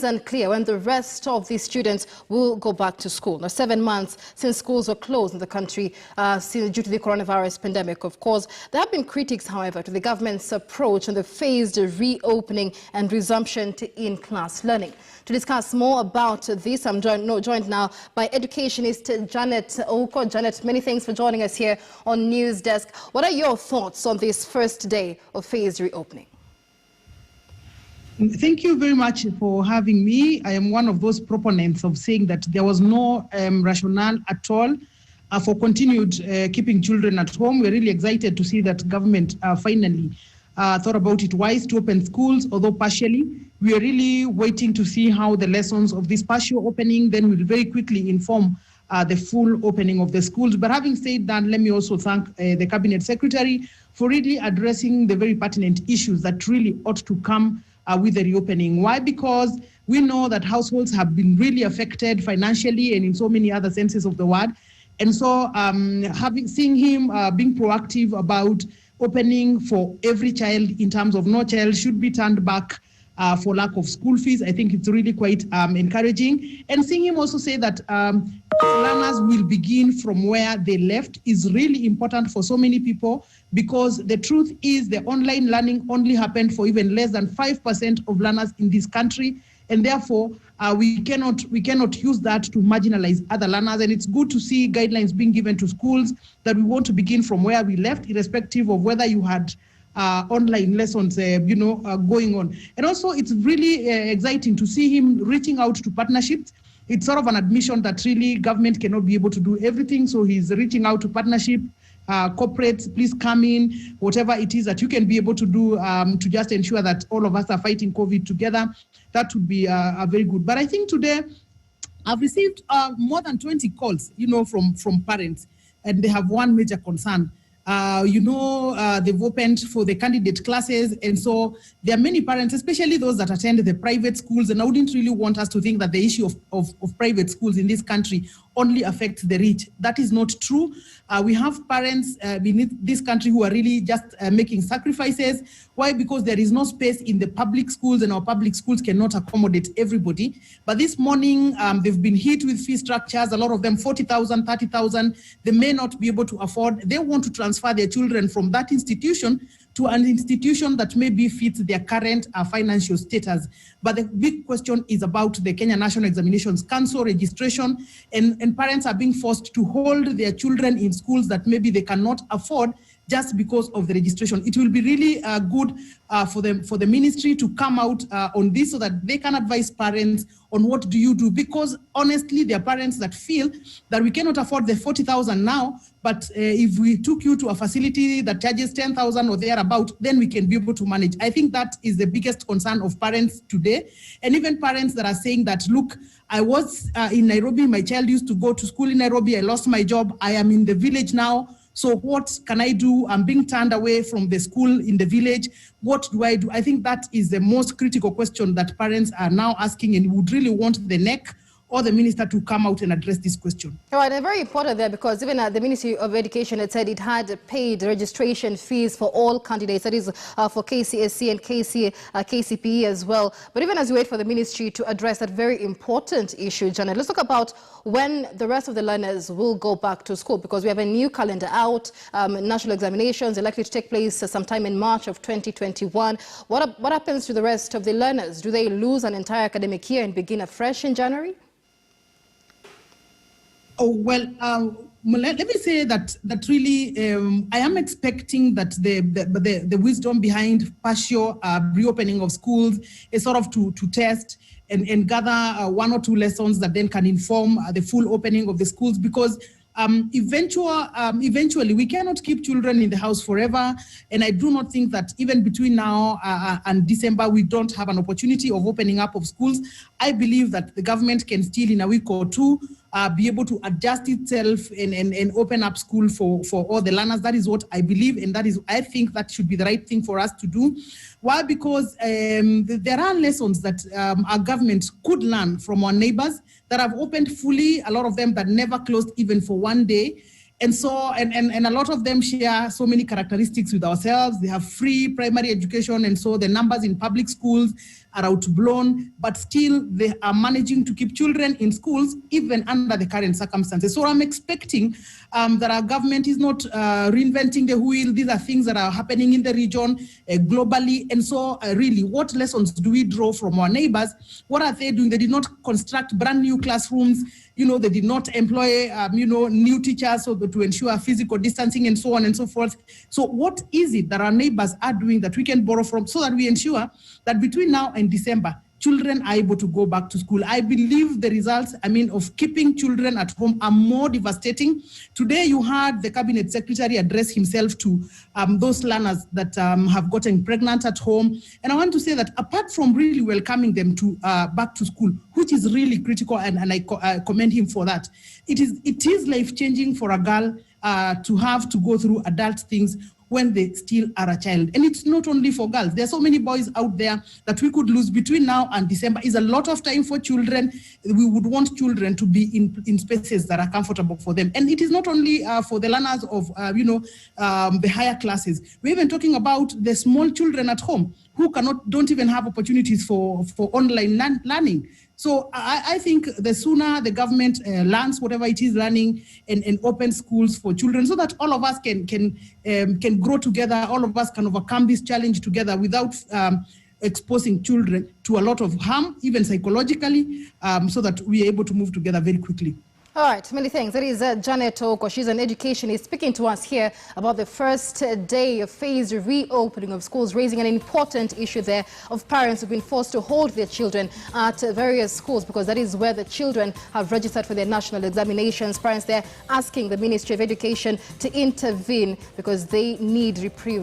remains unclear when the rest of the students will go back to school. Now, 7 months since schools were closed in the country due to the coronavirus pandemic. Of course, there have been critics, however, to the government's approach on the phased reopening and resumption to in-class learning. To discuss more about this, I'm joined now by Educationist Janet Oko. Janet, many thanks for joining us here on News Desk. What are your thoughts on this first day of phased reopening? Thank you very much for having me. I am one of those proponents of saying that there was no rationale at all for continued keeping children at home. We're really excited to see that government finally thought about it wise to open schools, although partially. We are really waiting to see how the lessons of this partial opening then will very quickly inform the full opening of the schools. But having said that, let me also thank the Cabinet Secretary for really addressing the very pertinent issues that really ought to come with the reopening. Why? Because we know that households have been really affected financially and in so many other senses of the word. And so seeing him being proactive about opening for every child in terms of no child should be turned back for lack of school fees, I think it's really quite encouraging. And seeing him also say that learners will begin from where they left is really important for so many people, because the truth is the online learning only happened for even less than 5% of learners in this country. And therefore, we cannot use that to marginalize other learners. And it's good to see guidelines being given to schools that we want to begin from where we left, irrespective of whether you had online lessons, going on. And also, it's really exciting to see him reaching out to partnerships. It's sort of an admission that really government cannot be able to do everything. So he's reaching out to partnership, corporates, please come in, whatever it is that you can be able to do to just ensure that all of us are fighting COVID together. That would be very good. But I think today I've received more than 20 calls, from parents, and they have one major concern. They've opened for the candidate classes, and so there are many parents, especially those that attend the private schools, and I wouldn't really want us to think that the issue of private schools in this country only affects the rich. That is not true. We have parents in this country who are really just making sacrifices. Why? Because there is no space in the public schools, and our public schools cannot accommodate everybody. But this morning, they've been hit with fee structures, a lot of them 40,000, 30,000. They may not be able to afford. They want to transfer their children from that institution to an institution that maybe fits their current financial status. But the big question is about the Kenya National Examinations Council registration, and parents are being forced to hold their children in schools that maybe they cannot afford just because of the registration. It will be really good for the ministry to come out on this so that they can advise parents on what do you do, because honestly, there are parents that feel that we cannot afford the 40,000 now, but if we took you to a facility that charges 10,000 or thereabout, then we can be able to manage. I think that is the biggest concern of parents today, and even parents that are saying that, look, I was in Nairobi, my child used to go to school in Nairobi, I lost my job, I am in the village now, so what can I do? I'm being turned away from the school in the village. What do I do? I think that is the most critical question that parents are now asking, and would really want the NEC or the minister to come out and address this question. All right, and very important there, because even the Ministry of Education had said it had paid registration fees for all candidates, that is for KCSE and KCPE as well. But even as we wait for the ministry to address that very important issue, Janet, let's talk about when the rest of the learners will go back to school, because we have a new calendar out. National examinations are likely to take place sometime in March of 2021. What happens to the rest of the learners? Do they lose an entire academic year and begin afresh in January? Oh, well, let me say that really I am expecting that the wisdom behind partial reopening of schools is sort of to test and gather one or two lessons that then can inform the full opening of the schools, because eventually we cannot keep children in the house forever, and I do not think that even between now and December we don't have an opportunity of opening up of schools. I believe that the government can still in a week or two be able to adjust itself and open up school for all the learners. That is what I believe, and I think that should be the right thing for us to do. Why? Because there are lessons that our government could learn from our neighbors that have opened fully, a lot of them that never closed even for one day. And so, and a lot of them share so many characteristics with ourselves. They have free primary education, and so the numbers in public schools are outblown, but still they are managing to keep children in schools even under the current circumstances. So I'm expecting that our government is not reinventing the wheel. These are things that are happening in the region, globally. And so really, what lessons do we draw from our neighbors? What are they doing? They did not construct brand new classrooms. They did not employ, new teachers to ensure physical distancing and so on and so forth. So what is it that our neighbors are doing that we can borrow from so that we ensure that between now and December, children are able to go back to school? I believe the results, of keeping children at home are more devastating. Today, you heard the cabinet secretary address himself to those learners that have gotten pregnant at home. And I want to say that apart from really welcoming them to back to school, which is really critical, and I commend him for that, it is life-changing for a girl to have to go through adult things when they still are a child. And it's not only for girls. There are so many boys out there that we could lose between now and December. Is a lot of time for children. We would want children to be in spaces that are comfortable for them. And it is not only for the learners of, the higher classes. We're even talking about the small children at home who don't even have opportunities for online learning. So I think the sooner the government learns whatever it is learning and open schools for children, so that all of us can grow together, all of us can overcome this challenge together without exposing children to a lot of harm, even psychologically, so that we are able to move together very quickly. All right, many thanks. That is Janet Oko. She's an educationist speaking to us here about the first day of phased reopening of schools, raising an important issue there of parents who've been forced to hold their children at various schools because that is where the children have registered for their national examinations. Parents there asking the Ministry of Education to intervene because they need reprieve.